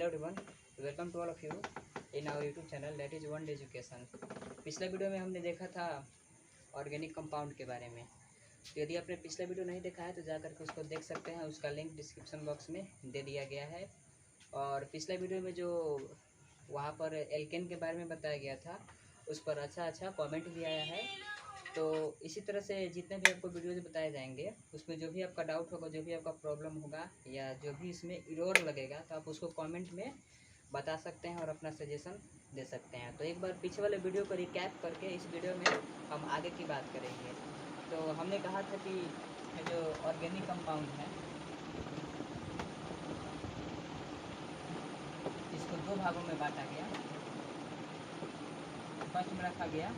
Hello everyone, welcome to all of you in our YouTube channel that is one education. पिछले video में हमने देखा था organic compound के बारे में। तो यदि आपने पिछला वीडियो नहीं देखा है तो जाकर के उसको देख सकते हैं, उसका लिंक डिस्क्रिप्शन बॉक्स में दे दिया गया है। और पिछले वीडियो में जो वहाँ पर एल्केन के बारे में बताया गया था उस पर अच्छा कॉमेंट भी आया है। तो इसी तरह से जितने भी आपको वीडियोज बताए जाएंगे उसमें जो भी आपका डाउट होगा, जो भी आपका प्रॉब्लम होगा या जो भी इसमें एरर लगेगा तो आप उसको कमेंट में बता सकते हैं और अपना सजेशन दे सकते हैं। तो एक बार पीछे वाले वीडियो को रिकैप करके इस वीडियो में हम आगे की बात करेंगे। तो हमने कहा था कि जो ऑर्गेनिक कंपाउंड है इसको दो भागों में बांटा गया। फर्स्ट में रखा गया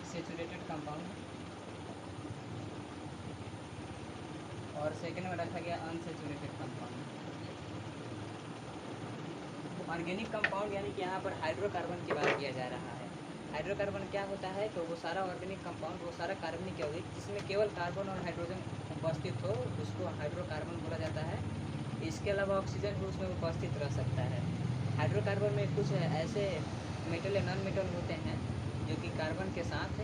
सैचुरेटेड कंपाउंड और सेकेंड में रखा गया अनसैचुरेटेड कंपाउंड। ऑर्गेनिक कंपाउंड यानी कि यहाँ पर हाइड्रोकार्बन की बात किया जा रहा है। हाइड्रोकार्बन क्या होता है? तो वो सारा ऑर्गेनिक कंपाउंड, वो सारा कार्बनिक यौगिक जिसमें केवल कार्बन और हाइड्रोजन उपस्थित हो उसको हाइड्रोकार्बन बोला जाता है। इसके अलावा ऑक्सीजन भी उसमें उपस्थित रह सकता है। हाइड्रोकार्बन में कुछ ऐसे मेटल या नॉन मेटल होते हैं जो कि कार्बन के साथ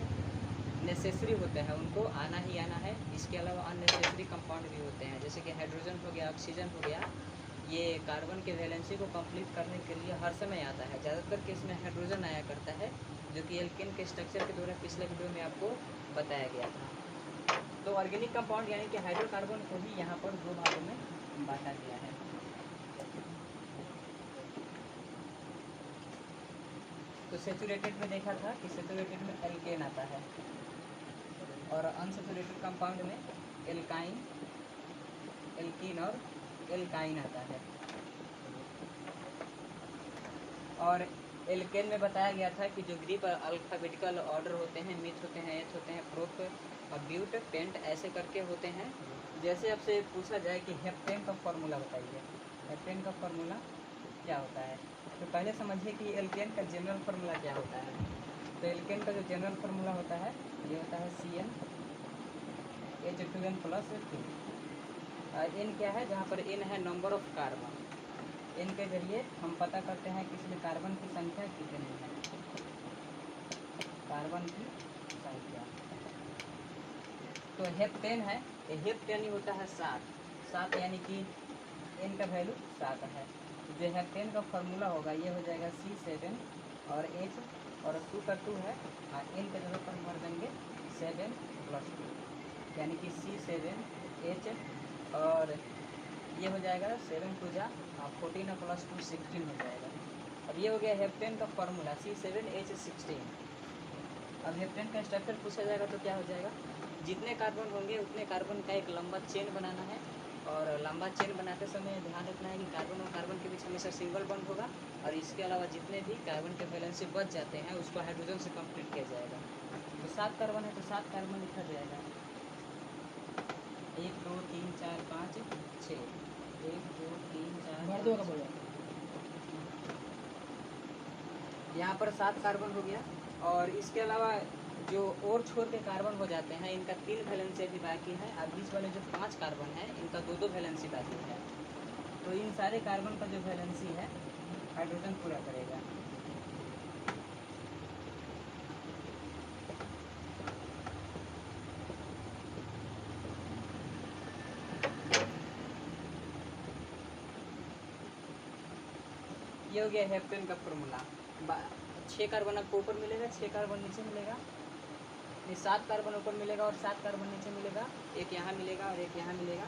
नेसेसरी होते हैं, उनको आना ही आना है। इसके अलावा अननेसेसरी कंपाउंड भी होते हैं, जैसे कि हाइड्रोजन हो गया, ऑक्सीजन हो गया। ये कार्बन के वैलेंसी को कंप्लीट करने के लिए हर समय आता है। ज़्यादातर केस में हाइड्रोजन आया करता है, जो कि एल्केन के स्ट्रक्चर के द्वारा पिछले वीडियो में आपको बताया गया था। तो ऑर्गेनिक कंपाउंड यानी कि हाइड्रोकार्बन को ही यहाँ पर दो भागों में बांटा गया है। तो सैचुरेटेड में देखा था कि सैचुरेटेड में एल्केन आता है और अनसैचुरेटेड कंपाउंड में एल्काइन, एल्कीन और एल्काइन आता है। और एल्केन में बताया गया था कि जो ग्रीक अल्फाबेटिकल ऑर्डर होते हैं, मिथ होते हैं, एच होते हैं, प्रोप, ब्यूट, पेंट ऐसे करके होते हैं। जैसे आपसे पूछा जाए कि हेप्टेन का फॉर्मूला बताइए, हेप्टेन का फॉर्मूला क्या होता है, तो पहले समझिए कि एल्केन का जनरल फार्मूला क्या होता है। तो एल्केन का जो जनरल फार्मूला होता है ये होता है CnH2n+2। एन क्या है? जहाँ पर एन है नंबर ऑफ कार्बन। एन के जरिए हम पता करते हैं कि इसमें कार्बन की संख्या कितनी है, कार्बन की संख्या। तो हेप्टेन है, हेप्टेन होता है 7 यानी कि एन का वैल्यू 7 है। जो हेप्टेन का फॉर्मूला होगा ये हो जाएगा C7 और H और 2 का 2 है, एन का जगह पर भर देंगे 7+2 यानी कि C7H और ये हो जाएगा 7 2 जा 14 + 2 16 हो जाएगा। अब ये हो गया हेप्टेन का फॉर्मूला C7H16। अब हेप्टेन का स्ट्रक्चर पूछा जाएगा तो क्या हो जाएगा? जितने कार्बन होंगे उतने कार्बन का एक लंबा चेन बनाना है और लंबा चेन बनाते समय ध्यान रखना है कि कार्बन और कार्बन के बीच हमेशा सिंगल बॉन्ड होगा। और इसके अलावा जितने भी कार्बन के वैलेंसी बच जाते हैं उसको हाइड्रोजन से कंप्लीट किया जाएगा। तो 7 कार्बन है तो 7 कार्बन लिखा जाएगा, 1 2 3 4 5 6, 1 2 3 4 5 यहाँ पर 7 कार्बन हो गया। और इसके अलावा जो और छोर के कार्बन हो जाते हैं इनका 3 वैलेंसी अभी बाकी है। अब बीच वाले जो 5 कार्बन है इनका 2 वैलेंसी बाकी है। तो इन सारे कार्बन का जो वैलेंसी है हाइड्रोजन पूरा करेगा। ये हो गया हेप्टेन का फॉर्मूला। 6 कार्बन आपको ऊपर मिलेगा, 6 कार्बन नीचे मिलेगा, 7 कार्बन ऊपर मिलेगा और 7 कार्बन नीचे मिलेगा, एक यहाँ मिलेगा और एक यहाँ मिलेगा,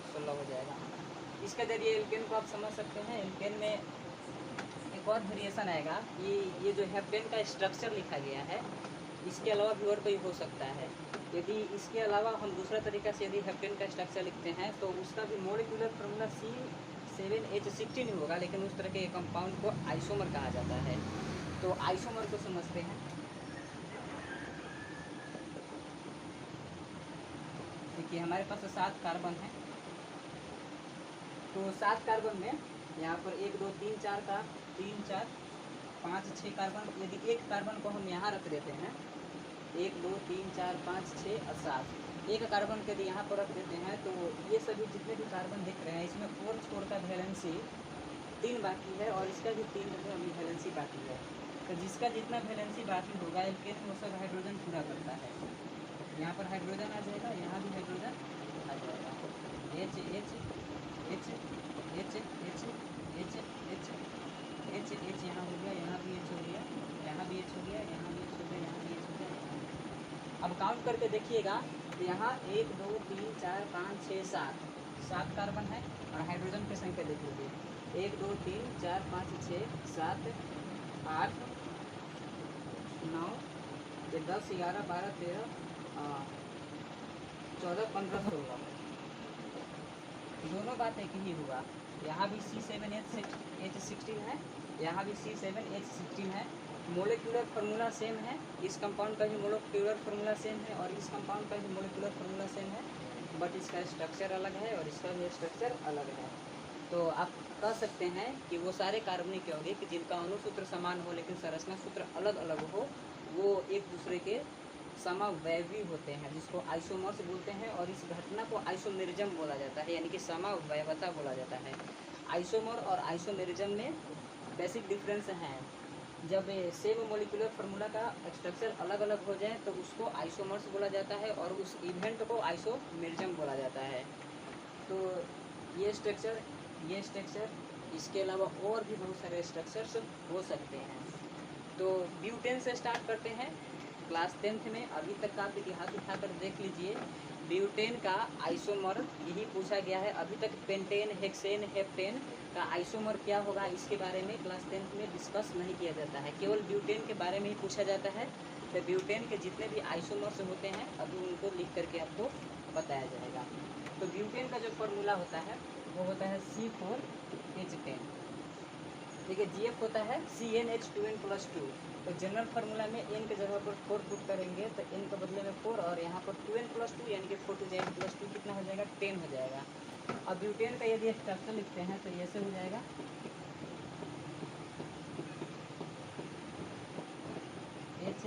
16 हो जाएगा। इसके जरिए एल्केन को आप समझ सकते हैं। एल्केन में एक और वेरिएशन आएगा, ये जो हेप्टेन का स्ट्रक्चर लिखा गया है इसके अलावा भी और कोई हो सकता है। यदि इसके अलावा हम दूसरा तरीका से यदि हेप्टेन का स्ट्रक्चर लिखते हैं तो उसका भी मॉलिक्यूलर फार्मूला C7H16 ही होगा, लेकिन उस तरह के कंपाउंड को आइसोमर कहा जाता है। तो आइसोमर को समझते हैं। देखिए हमारे पास 7 कार्बन है, तो 7 कार्बन में यहाँ पर 1 2 3 4 का 3 4 5 6 कार्बन, यदि एक कार्बन को हम यहाँ रख देते हैं 1 2 3 4 5 6 और 7, एक कार्बन के यदि यहाँ पर रख देते हैं तो ये सभी जितने भी कार्बन दिख रहे हैं इसमें 4 छोर का वैलेंसी 3 बाकी है और इसका भी 3 अभी वैलेंसी बाकी है। तो जिसका जितना वैलेंसी बाकी होगा एल्केन वो सब हाइड्रोजन पूरा करता है। यहाँ पर हाइड्रोजन आ जाएगा, यहाँ भी हाइड्रोजन आ जाएगा। H H H H H H H H H यहाँ हो गया, यहाँ भी एच हो गया, यहाँ भी एच हो गया, यहाँ भी एच हो गया, यहाँ भी एच हो गया। अब काउंट करके देखिएगा तो यहाँ 1 2 3 4 5 6 7 कार्बन है और हाइड्रोजन की संख्या देख लीजिए 1 2 3 4 5 6 7 8 9 10 11 12 13 14 15 16 दोनों बात एक ही हुआ। यहाँ भी C7H16 है, यहाँ भी C7H16 है। मोलिकुलर फार्मूला सेम है, इस कंपाउंड का भी मोलिकुलर फार्मूला सेम है और इस कंपाउंड का भी मोलिकुलर फार्मूला सेम है, बट इसका स्ट्रक्चर अलग है और इसका भी स्ट्रक्चर अलग है। तो आप कह सकते हैं कि वो सारे कार्बनिक यौगिक जिनका अणुसूत्र समान हो लेकिन संरचना सूत्र अलग अलग हो, वो एक दूसरे के समवैवी होते हैं, जिसको आइसोमर्स बोलते हैं। और इस घटना को आइसोमेरिज्म बोला जाता है, यानी कि समवैवता बोला जाता है। आइसोमर और आइसोमेरिज्म में बेसिक डिफरेंस हैं। जब सेम मोलिकुलर फार्मूला का स्ट्रक्चर अलग अलग हो जाए तो उसको आइसोमर्स बोला जाता है और उस इवेंट को आइसोमेरिज्म बोला जाता है। तो ये स्ट्रक्चर इसके अलावा और भी बहुत सारे स्ट्रक्चर्स हो सकते हैं। तो ब्यूटेन से स्टार्ट करते हैं। क्लास 10th में अभी तक का आप इतिहास उठाकर देख लीजिए। ब्यूटेन का आइसोमर यही पूछा गया है। अभी तक पेंटेन, हेक्सेन, हेप्टेन का आइसोमर क्या होगा इसके बारे में क्लास 10th में डिस्कस नहीं किया जाता है, केवल ब्यूटेन के बारे में ही पूछा जाता है। तो ब्यूटेन के जितने भी आइसोमर्स होते हैं अभी उनको लिख करके आपको बताया जाएगा। तो ब्यूटेन का जो फॉर्मूला होता है वो होता है C4H10। देखिए GF होता है CnH2n+2। तो जनरल फार्मूला में n के जगह पर 4 पुट करेंगे तो n के बदले में 4 और यहाँ पर 2n+2 यानी कि 4 2 n+2 कितना हो जाएगा 10 हो जाएगा। अब ब्यूटेन का यदि स्ट्रक्चर लिखते हैं तो ऐसे हो जाएगा H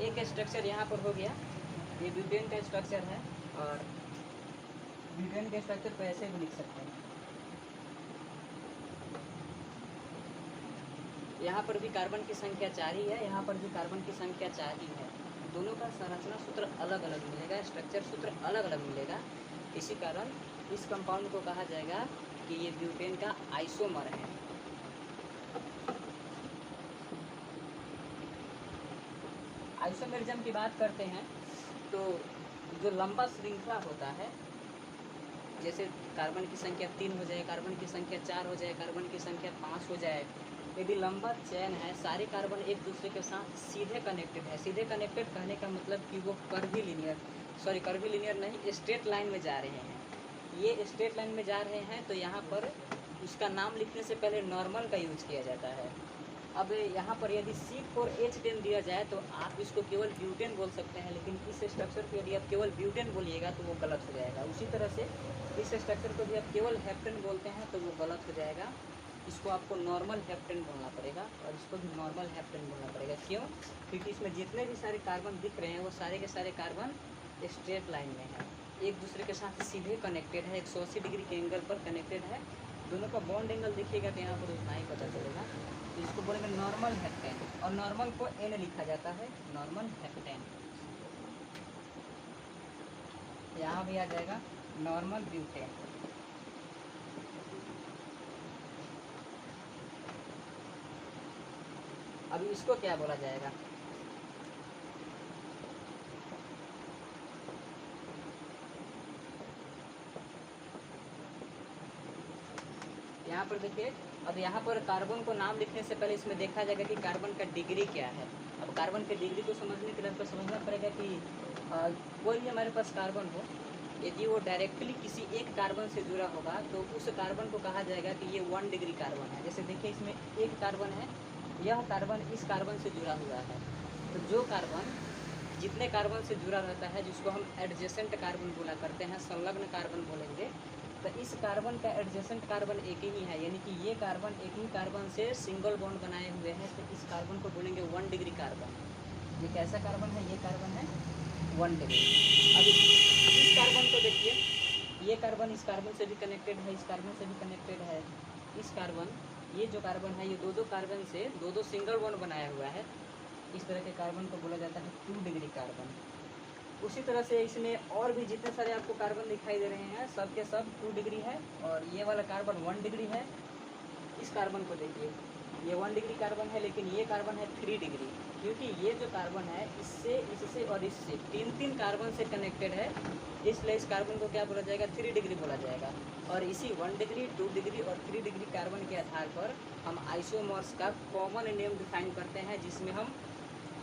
एक स्ट्रक्चर यहाँ पर हो गया। ये ब्यूटेन का स्ट्रक्चर है और ब्यूटेन के स्ट्रक्चर को ऐसे भी लिख सकते हैं। यहाँ पर भी कार्बन की संख्या 4 ही है, यहाँ पर भी कार्बन की संख्या 4 ही है। दोनों का संरचना सूत्र अलग अलग मिलेगा, स्ट्रक्चर सूत्र अलग अलग मिलेगा। इसी कारण इस कंपाउंड को कहा जाएगा कि ये ब्यूटेन का आइसोमर है। आइसोमेरिज्म की बात करते हैं तो जो लंबा श्रृंखला होता है, जैसे कार्बन की संख्या 3 हो जाए, कार्बन की संख्या 4 हो जाए, कार्बन की संख्या 5 हो जाए, यदि लंबा चैन है, सारे कार्बन एक दूसरे के साथ सीधे कनेक्टेड है। सीधे कनेक्टेड कहने का मतलब कि वो कर्वीलिनियर नहीं, स्ट्रेट लाइन में जा रहे हैं। ये स्ट्रेट लाइन में जा रहे हैं तो यहाँ पर उसका नाम लिखने से पहले नॉर्मल का यूज किया जाता है। अब यहाँ पर यदि C4H10 दिया जाए तो आप इसको केवल ब्यूटेन बोल सकते हैं, लेकिन इस स्ट्रक्चर को यदि आप केवल ब्यूटेन बोलिएगा तो वो गलत हो जाएगा। उसी तरह से इस स्ट्रक्चर को भी आप केवल हेप्टेन बोलते हैं तो वो गलत हो जाएगा। इसको आपको नॉर्मल हेप्टेन बोलना पड़ेगा और इसको भी नॉर्मल हेप्टेन बोलना पड़ेगा। क्यों? क्योंकि इसमें जितने भी सारे कार्बन दिख रहे हैं वो सारे के सारे कार्बन स्ट्रेट लाइन में है, एक दूसरे के साथ सीधे कनेक्टेड है, 180 डिग्री के एंगल पर कनेक्टेड है। दोनों का बॉन्ड एंगल देखिएगा तो यहाँ पर उतना ही पता चलेगा। तो इसको बोलेंगे नॉर्मल हेप्टेन और नॉर्मल को N लिखा जाता है, नॉर्मल हेप्टेन। यहाँ भी आ जाएगा नॉर्मल ब्यूटेन। अभी इसको क्या बोला जाएगा? यहाँ पर देखिए, अब यहाँ पर कार्बन को नाम लिखने से पहले इसमें देखा जाएगा कि कार्बन का डिग्री क्या है। अब कार्बन के डिग्री को समझने के लिए आपको समझना पड़ेगा कि कोई भी हमारे पास कार्बन हो, यदि वो डायरेक्टली किसी एक कार्बन से जुड़ा होगा तो उस कार्बन को कहा जाएगा कि ये 1 डिग्री कार्बन है। जैसे देखिए इसमें एक कार्बन है, यह कार्बन इस कार्बन से जुड़ा हुआ है। तो जो कार्बन जितने कार्बन से जुड़ा रहता है, जिसको हम एडजेसेंट कार्बन बोला करते हैं, संलग्न कार्बन बोलेंगे, तो इस कार्बन का एडजेसेंट कार्बन एक ही है, यानी कि ये कार्बन एक ही कार्बन से सिंगल बॉन्ड बनाए हुए हैं। तो इस कार्बन को बोलेंगे 1 डिग्री कार्बन। ये कैसा कार्बन है? ये कार्बन है 1 डिग्री। अब इस कार्बन को देखिए, ये कार्बन इस कार्बन से भी कनेक्टेड है, इस कार्बन से भी कनेक्टेड है। इस कार्बन, ये जो कार्बन है, ये दो कार्बन से दो सिंगल बॉन्ड बनाया हुआ है। इस तरह के कार्बन को बोला जाता है 2 डिग्री कार्बन। उसी तरह से इसमें और भी जितने सारे आपको कार्बन दिखाई दे रहे हैं, सब के सब 2 डिग्री है। और ये वाला कार्बन 1 डिग्री है। इस कार्बन को देखिए, ये 1 डिग्री कार्बन है, लेकिन ये कार्बन है 3 डिग्री, क्योंकि ये जो कार्बन है इससे, इससे और इससे तीन कार्बन से कनेक्टेड है, इसलिए इस कार्बन को क्या बोला जाएगा, 3 डिग्री बोला जाएगा। और इसी 1 डिग्री, 2 डिग्री और 3 डिग्री कार्बन के आधार पर हम आइसोमर्स का कॉमन नेम डिफाइन करते हैं, जिसमें हम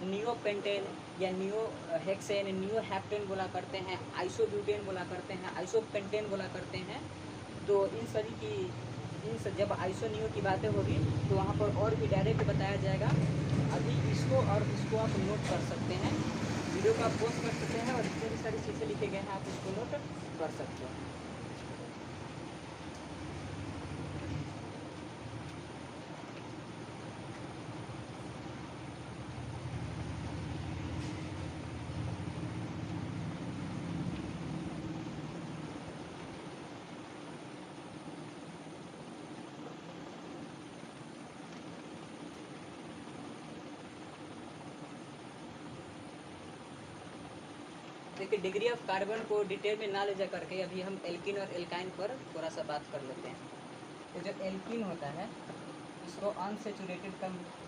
नियोपेंटेन या नियो हेक्सेन, नियो हैप्टेन बोला करते हैं, आइसोब्यूटेन बोला करते हैं, आइसोपेंटेन बोला करते हैं। तो इन सभी की जब आइसोनियो की बातें होगी तो वहाँ पर और भी डायरेक्ट बताया जाएगा। अभी इसको और इसको आप नोट कर सकते हैं, वीडियो को आप पोस्ट कर सकते हैं, और जितनी भी सारी चीज़ें लिखे गए हैं आप उसको नोट कर सकते हैं। देखिए, डिग्री ऑफ कार्बन को डिटेल में ना ले जा करके अभी हम एल्किन और एल्काइन पर थोड़ा सा बात कर लेते हैं। तो जो एल्किन होता है इसको अनसेचुरेटेड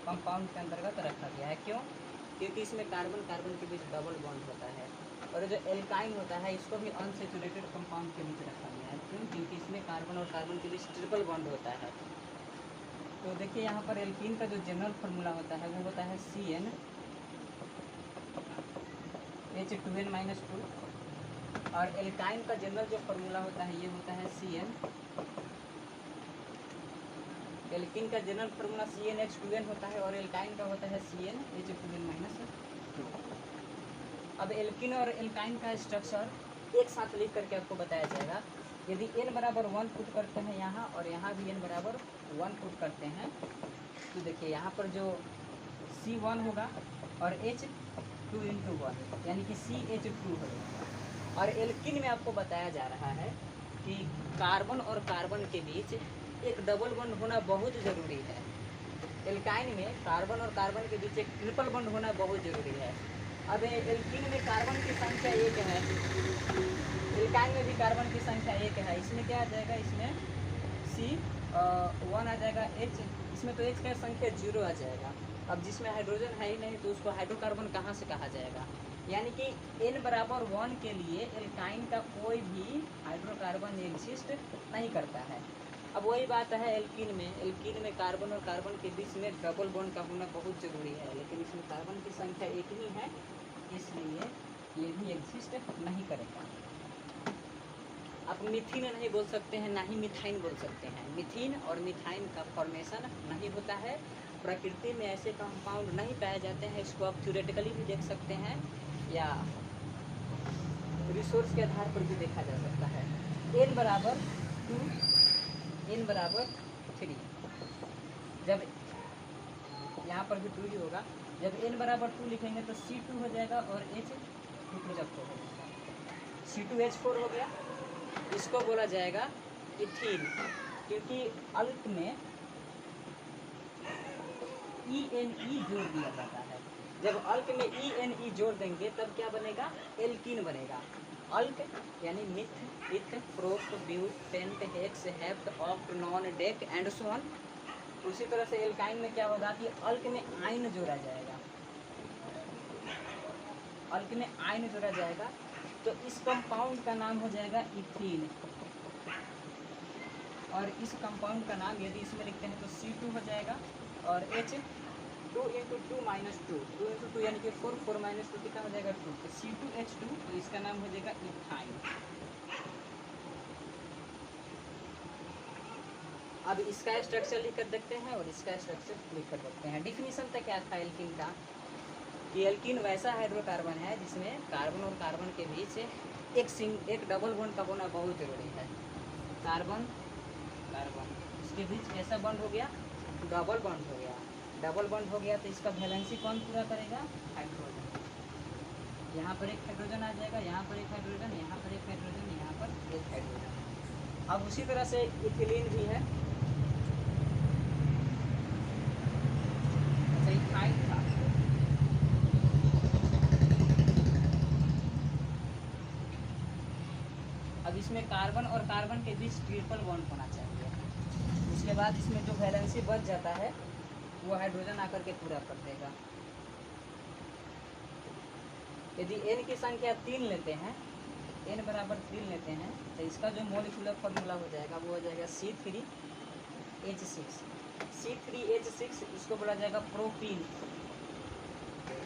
कंपाउंड के अंतर्गत रखा गया है। क्यों? क्योंकि इसमें कार्बन कार्बन के बीच डबल बॉन्ड होता है। और जो एल्काइन होता है इसको भी अनसेचुरेटेड कंपाउंड के बीच रखा गया है। क्यों? क्योंकि इसमें कार्बन और कार्बन के बीच ट्रिपल बॉन्ड होता है। तो देखिए, यहाँ पर एल्कीन का जो जनरल फार्मूला होता है वो होता है CN H2n-2, और एल्काइन का जनरल जो फार्मूला होता है ये होता है CN। एल्कीन का जनरल फार्मूला CnH2n होता है, और एल्काइन का होता है CnH2n-2। अब एल्कीन और एल्काइन का स्ट्रक्चर एक साथ लिख करके आपको बताया जाएगा। यदि n बराबर 1 पुट करते हैं यहाँ, और यहाँ भी n बराबर 1 पुट करते हैं, तो देखिए यहाँ पर जो C1 होगा और H2 × 1 यानी कि CH2 होगा। और एल्कीन में आपको बताया जा रहा है कि कार्बन और कार्बन के बीच एक डबल बॉन्ड होना बहुत ज़रूरी है। एल्काइन में कार्बन और कार्बन के बीच एक ट्रिपल बॉन्ड होना बहुत ज़रूरी है। अब एल्कीन में कार्बन की संख्या 1 है, एल्काइन में भी कार्बन की संख्या 1 है। इसमें क्या आ जाएगा, इसमें C1 आ जाएगा, H, इसमें तो H का संख्या 0 आ जाएगा। अब जिसमें हाइड्रोजन है ही नहीं तो उसको हाइड्रोकार्बन कहाँ से कहा जाएगा। यानी कि n बराबर 1 के लिए एल्काइन का कोई भी हाइड्रोकार्बन एग्जिस्ट नहीं करता है। अब वही बात है एल्कीन में कार्बन और कार्बन के बीच में डबल बॉन्ड का होना बहुत ज़रूरी है, लेकिन इसमें कार्बन की संख्या 1 ही है, इसलिए ये भी एग्जिस्ट नहीं करेगा। आप मिथीन नहीं बोल सकते हैं, ना ही मिथाइन बोल सकते हैं। मिथीन और मिथाइन का फॉर्मेशन नहीं होता है, प्रकृति में ऐसे कंपाउंड नहीं पाए जाते हैं। इसको आप थ्योरेटिकली भी देख सकते हैं या रिसोर्स के आधार पर भी देखा जा सकता है। n बराबर 2, n बराबर 3, जब यहाँ पर भी 2 ही होगा। जब n बराबर 2 लिखेंगे तो C2 हो जाएगा और H प्रोडक्ट हो जाएगा, C2H4 हो गया। इसको बोला जाएगा इथीन, क्योंकि अल्क में ENE जोड़ दिया जाता है। जब अल्क में ENE जोड़ देंगे तब क्या बनेगा, एल्कीन बनेगा। अल्क यानी meth, eth, prop, but, pent, hex, hept, oct, non, dec and so on. उसी तरह से एल्काइन में क्या होगा कि अल्क में आइन जोड़ा जाएगा, अल्क में आइन जोड़ा जाएगा, तो इस कंपाउंड का नाम हो जाएगा इथीन। और इस कंपाउंड का नाम यदि इसमें लिखते हैं तो C2 हो जाएगा, और H 2 × 2 - 2, 2 × 2 यानी कि 4, 4 - 2 कितना हो जाएगा 2, तो C2H2, तो इसका नाम हो जाएगा इथाइन। अब इसका स्ट्रक्चर लिख कर देखते हैं और इसका स्ट्रक्चर लिख कर देखते हैं। डिफिनीशन तक क्या था एल्कीन का, कि एल्कीन वैसा हाइड्रोकार्बन है जिसमें कार्बन और कार्बन के बीच एक डबल बॉन्ड का होना बहुत जरूरी है। कार्बन कार्बन इसके बीच कैसा बॉन्ड हो गया, डबल बॉन्ड हो गया। डबल बॉन्ड हो गया तो इसका वैलेंसी कौन पूरा करेगा, हाइड्रोजन। यहाँ पर एक हाइड्रोजन आ जाएगा, यहाँ पर एक हाइड्रोजन, यहाँ पर एक हाइड्रोजन, यहाँ पर एक हाइड्रोजन। अब उसी तरह से इथिलीन भी है। अच्छा, इथाइल था। अब इसमें कार्बन और कार्बन के बीच ट्रिपल बॉन्ड होना चाहिए। उसके बाद इसमें जो वैलेंसी बच जाता है वो हाइड्रोजन आकर के पूरा कर देगा। यदि n की संख्या 3 लेते हैं, n बराबर 3 लेते हैं, तो इसका जो मॉलिक्यूलर फार्मूला हो जाएगा वो हो जाएगा C3H6। C3H6 इसको बोला जाएगा प्रोपीन,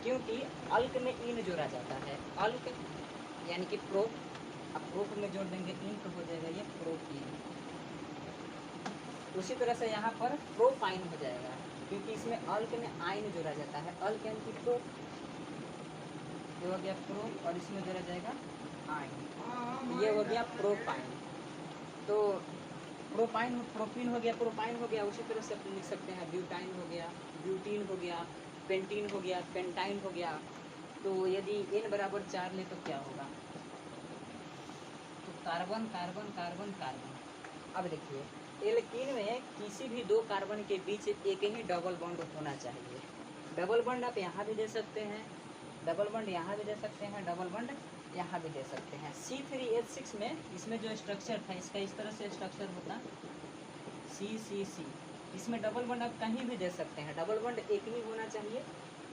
क्योंकि अल्क में इन जोड़ा जाता है। अल्क यानी कि प्रो, अब प्रोप में जोड़ देंगे इन तो हो जाएगा ये प्रोपीन। उसी तरह से यहाँ पर प्रोपाइन हो जाएगा, क्योंकि इसमें अल्क में आइन जोड़ा जाता है। अल्क यानी कि प्रो, ये हो गया प्रो, और इसमें जोड़ा जाएगा आइन, ये हो गया प्रोपाइन। तो प्रोपाइन, प्रोपीन हो गया, प्रोपाइन हो गया। उसी तरह से अपन लिख सकते हैं ब्यूटाइन हो गया, ब्यूटीन हो गया, पेंटीन हो गया, पेंटाइन हो गया। तो यदि n बराबर 4 ले तो क्या होगा, तो कार्बन कार्बन कार्बन कार्बन। अब देखिए, एल्कीन में किसी भी दो कार्बन के बीच एक ही डबल बॉन्ड होना चाहिए। डबल बॉन्ड आप यहाँ भी दे सकते हैं, डबल बॉन्ड यहाँ भी दे सकते हैं, डबल बॉन्ड यहाँ भी दे सकते हैं। C3H6 में इसमें जो स्ट्रक्चर था, इसका इस तरह से स्ट्रक्चर होता CCC। इसमें डबल बॉन्ड आप कहीं भी दे सकते हैं, डबल बॉन्ड एक ही होना चाहिए।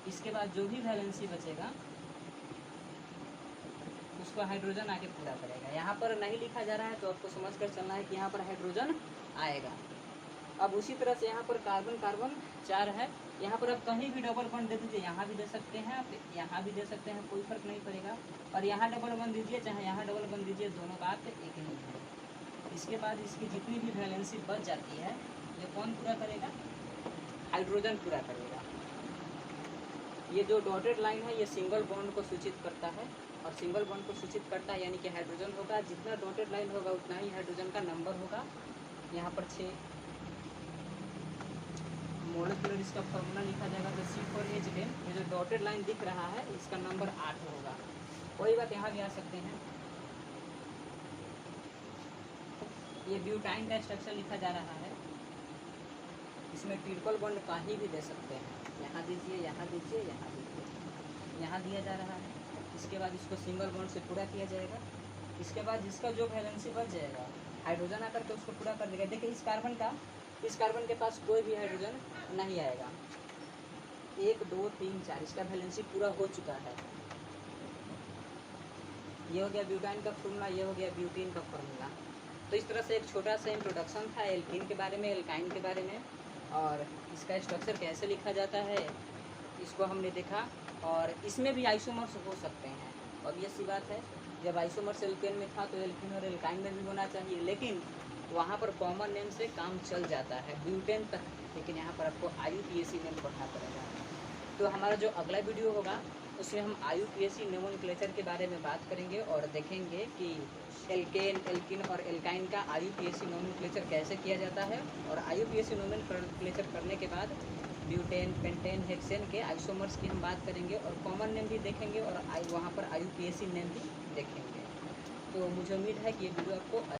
इसके बाद जो भी वैलेंसी बचेगा उसको हाइड्रोजन आके पूरा करेगा। यहाँ पर नहीं लिखा जा रहा है तो आपको समझ कर चलना है कि यहाँ पर हाइड्रोजन आएगा। अब उसी तरह से यहाँ पर कार्बन कार्बन 4 है, यहाँ पर आप कहीं भी डबल बॉन्ड दे दीजिए, यहाँ भी दे सकते हैं आप, यहाँ भी दे सकते हैं, कोई फर्क नहीं पड़ेगा। और यहाँ डबल बॉन्ड दीजिए चाहे यहाँ डबल बॉन्ड दीजिए, दोनों बात एक ही है। इसके बाद इसकी जितनी भी वैलेंसी बच जाती है ये कौन पूरा करेगा, हाइड्रोजन पूरा करेगा। ये जो डॉटेड लाइन है ये सिंगल बॉन्ड को सूचित करता है, और सिंगल बॉन्ड को सूचित करता है यानी कि हाइड्रोजन होगा। जितना डॉटेड लाइन होगा उतना ही हाइड्रोजन का नंबर होगा। यहाँ पर 6 मोलेकुलर इसका फॉर्मूला लिखा जाएगा, तो C4H10। ये जो डॉटेड लाइन दिख रहा है इसका नंबर 8 होगा। वही बात यहाँ भी आ सकते हैं। ये ब्यूटाइन का स्ट्रक्चर लिखा जा रहा है, इसमें ट्रिपल बॉन्ड कहीं भी दे सकते हैं, यहाँ दीजिए, यहाँ दीजिए, यहाँ दीजिए, यहाँ दिया जा रहा है। इसके बाद इसको सिंगल बॉन्ड से पूरा किया जाएगा। इसके बाद जिसका जो वैलेंसी बच जाएगा हाइड्रोजन आकर के उसको पूरा कर देगा। देखिए इस कार्बन के पास कोई भी हाइड्रोजन नहीं आएगा। 1 2 3 4 इसका वैलेंसी पूरा हो चुका है। ये हो गया ब्यूटाइन का फॉर्मूला, ये हो गया ब्यूटीन का फॉर्मूला। तो इस तरह से एक छोटा सा इंट्रोडक्शन था एल्कीन के बारे में, एल्काइन के बारे में, और इसका स्ट्रक्चर कैसे लिखा जाता है इसको हमने देखा। और इसमें भी आइसोमर्स हो सकते हैं, ऑब्वियस सी बात है। जब आइसोमर्स एल्केन में था तो एल्कीन और एल्काइन में भी होना चाहिए, लेकिन वहाँ पर कॉमन नेम से काम चल जाता है ब्यूटेन तक, लेकिन यहाँ पर आपको IUPAC नेम पढ़ना पड़ेगा। तो हमारा जो अगला वीडियो होगा उसमें हम IUPAC नोमेनक्लेचर के बारे में बात करेंगे और देखेंगे कि एल्केन, एल्कीन और एल्काइन का IUPAC नोमेनक्लेचर कैसे किया जाता है। और IUPAC नोमेनक्लेचर करने के बाद ब्यूटेन, पेंटेन, हेक्सेन के आइसोमर्स की हम बात करेंगे और कॉमन नेम भी देखेंगे और वहाँ पर IUPAC नेम भी देखेंगे। तो मुझे उम्मीद है कि ये वीडियो आपको